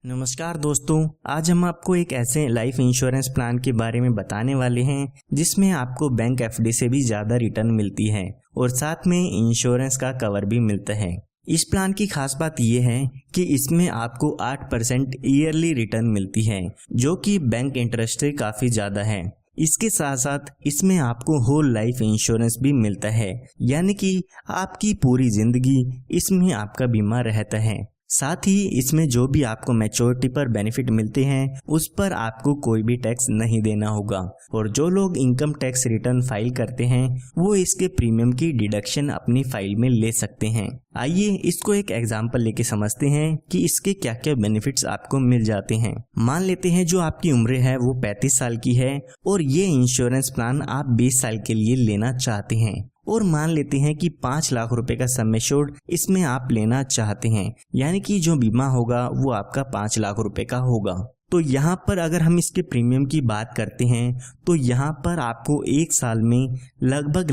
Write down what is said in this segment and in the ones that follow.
नमस्कार दोस्तों, आज हम आपको एक ऐसे लाइफ इंश्योरेंस प्लान के बारे में बताने वाले हैं जिसमें आपको बैंक एफडी से भी ज़्यादा रिटर्न मिलती है और साथ में इंश्योरेंस का कवर भी मिलता है। इस प्लान की खास बात यह है कि इसमें आपको 8% ईयरली रिटर्न मिलती है, जो कि बैंक इंटरेस्ट से काफ़ी ज़्यादा है। इसके साथ साथ इसमें आपको होल लाइफ इंश्योरेंस भी मिलता है, यानी कि आपकी पूरी जिंदगी इसमें आपका बीमा रहता है। साथ ही इसमें जो भी आपको मैच्योरिटी पर बेनिफिट मिलते हैं उस पर आपको कोई भी टैक्स नहीं देना होगा, और जो लोग इनकम टैक्स रिटर्न फाइल करते हैं वो इसके प्रीमियम की डिडक्शन अपनी फाइल में ले सकते हैं। आइए इसको एक एग्जांपल लेके समझते हैं कि इसके क्या क्या बेनिफिट्स आपको मिल जाते हैं। मान लेते हैं जो आपकी उम्र है वो 35 साल की है और ये इंश्योरेंस प्लान आप 20 साल के लिए लेना चाहते हैं, और मान लेते हैं कि 5 लाख रुपए का सम एश्योर्ड इसमें आप लेना चाहते हैं, यानी कि जो बीमा होगा वो आपका 5 लाख रुपए का होगा। तो यहाँ पर अगर हम इसके प्रीमियम की बात करते हैं तो यहाँ पर आपको एक साल में लगभग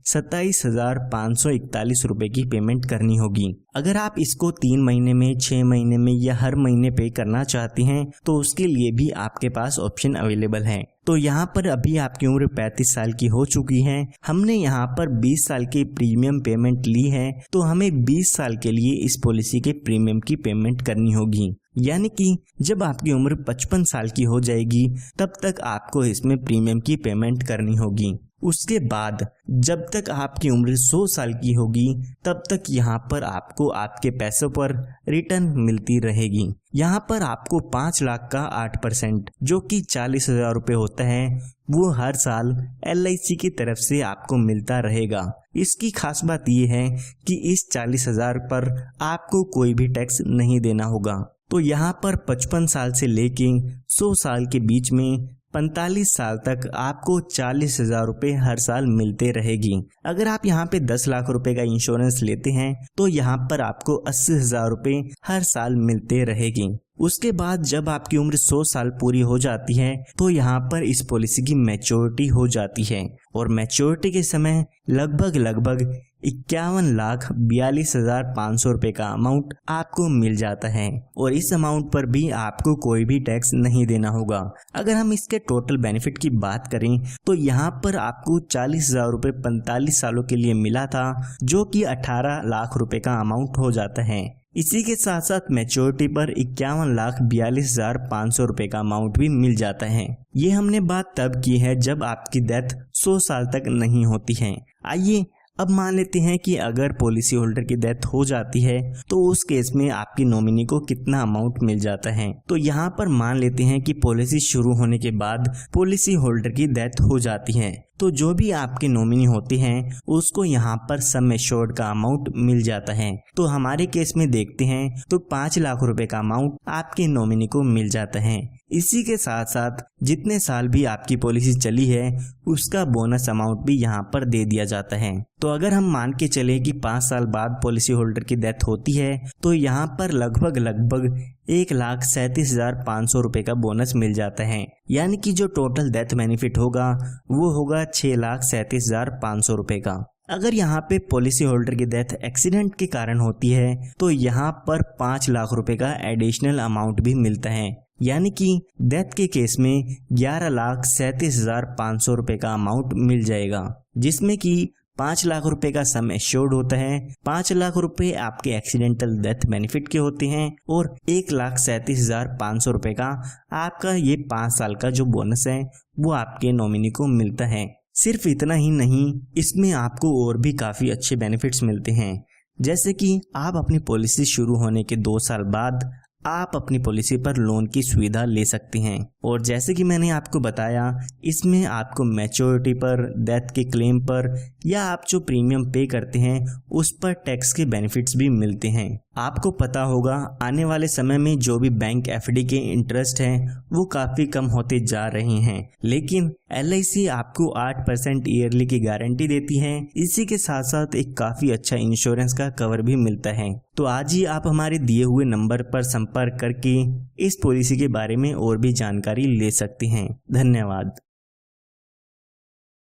27,541 रुपए की पेमेंट करनी होगी। अगर आप इसको 3 महीने में, 6 महीने में या हर महीने पे करना चाहते हैं तो उसके लिए भी आपके पास ऑप्शन अवेलेबल है। तो यहाँ पर अभी आपकी उम्र 35 साल की हो चुकी है, हमने यहाँ पर 20 साल की प्रीमियम पेमेंट ली है, तो हमें 20 साल के लिए इस पॉलिसी के प्रीमियम की पेमेंट करनी होगी। यानी कि जब आपकी उम्र 55 साल की हो जाएगी तब तक आपको इसमें प्रीमियम की पेमेंट करनी होगी। उसके बाद जब तक आपकी उम्र 100 साल की होगी तब तक यहाँ पर आपको आपके पैसों पर रिटर्न मिलती रहेगी। यहाँ पर आपको 5 लाख का 8% जो कि 40,000 रुपये होता है वो हर साल LIC की तरफ से आपको मिलता रहेगा। इसकी खास बात ये है कि इस 40,000 पर आपको कोई भी टैक्स नहीं देना होगा। तो यहाँ पर 55 साल से लेके 100 साल के बीच में 45 साल तक आपको 40,000 रुपये हर साल मिलते रहेगी। अगर आप यहाँ पे 10 लाख रुपए का इंश्योरेंस लेते हैं तो यहाँ पर आपको 80,000 रुपये हर साल मिलते रहेगी। उसके बाद जब आपकी उम्र 100 साल पूरी हो जाती है तो यहाँ पर इस पॉलिसी की मैच्योरिटी हो जाती है, और मैच्योरिटी के समय लगभग 51,42,500 रुपये का अमाउंट आपको मिल जाता है, और इस अमाउंट पर भी आपको कोई भी टैक्स नहीं देना होगा। अगर हम इसके टोटल बेनिफिट की बात करें तो यहाँ पर आपको 40,000 रुपये 45 सालों के लिए मिला था, जो कि 18 लाख रुपए का अमाउंट हो जाता है। इसी के साथ साथ मैच्योरिटी पर 51,42,500 रुपये का अमाउंट भी मिल जाता है। ये हमने बात तब की है जब आपकी डेथ 100 साल तक नहीं होती है। आइए अब मान लेते हैं कि अगर पॉलिसी होल्डर की डेथ हो जाती है तो उस केस में आपकी नॉमिनी को कितना अमाउंट मिल जाता है। तो यहाँ पर मान लेते हैं कि पॉलिसी शुरू होने के बाद पॉलिसी होल्डर की डेथ हो जाती है, तो जो भी आपके नॉमिनी होते हैं उसको यहाँ पर सम एश्योर्ड का अमाउंट मिल जाता है। तो हमारे केस में देखते हैं तो 5 लाख रुपए का अमाउंट आपके नॉमिनी को मिल जाता है। इसी के साथ साथ जितने साल भी आपकी पॉलिसी चली है उसका बोनस अमाउंट भी यहाँ पर दे दिया जाता है। तो अगर हम मान के चले कि 5 साल बाद पॉलिसी होल्डर की डेथ होती है तो यहाँ पर लगभग 1,37,500 रुपये का बोनस मिल जाता है, यानी कि जो टोटल डेथ बेनिफिट होगा वो होगा 6,37,500 रुपये का। अगर यहाँ पे पॉलिसी होल्डर की डेथ एक्सीडेंट के कारण होती है तो यहाँ पर 5 लाख रुपए का एडिशनल अमाउंट भी मिलता है, यानी कि डेथ के केस में 11,37,500 रुपये का अमाउंट मिल जाएगा, जिसमें कि 5 लाख रुपए का सम एश्योर्ड होता है, 5 लाख रुपए आपके एक्सीडेंटल डेथ बेनिफिट के होते हैं, और 1,37,500 रुपये का आपका ये 5 साल का जो बोनस है वो आपके नॉमिनी को मिलता है। सिर्फ इतना ही नहीं, इसमें आपको और भी काफ़ी अच्छे बेनिफिट्स मिलते हैं, जैसे कि आप अपनी पॉलिसी शुरू होने के 2 साल बाद आप अपनी पॉलिसी पर लोन की सुविधा ले सकते हैं, और जैसे कि मैंने आपको बताया इसमें आपको मैच्योरिटी पर, डेथ के क्लेम पर या आप जो प्रीमियम पे करते हैं उस पर टैक्स के बेनिफिट्स भी मिलते हैं। आपको पता होगा आने वाले समय में जो भी बैंक एफडी के इंटरेस्ट हैं वो काफ़ी कम होते जा रहे हैं, लेकिन LIC आपको 8% ईयरली की गारंटी देती है। इसी के साथ साथ एक काफ़ी अच्छा इंश्योरेंस का कवर भी मिलता है। तो आज ही आप हमारे दिए हुए नंबर पर संपर्क करके इस पॉलिसी के बारे में और भी जानकारी ले सकते हैं। धन्यवाद।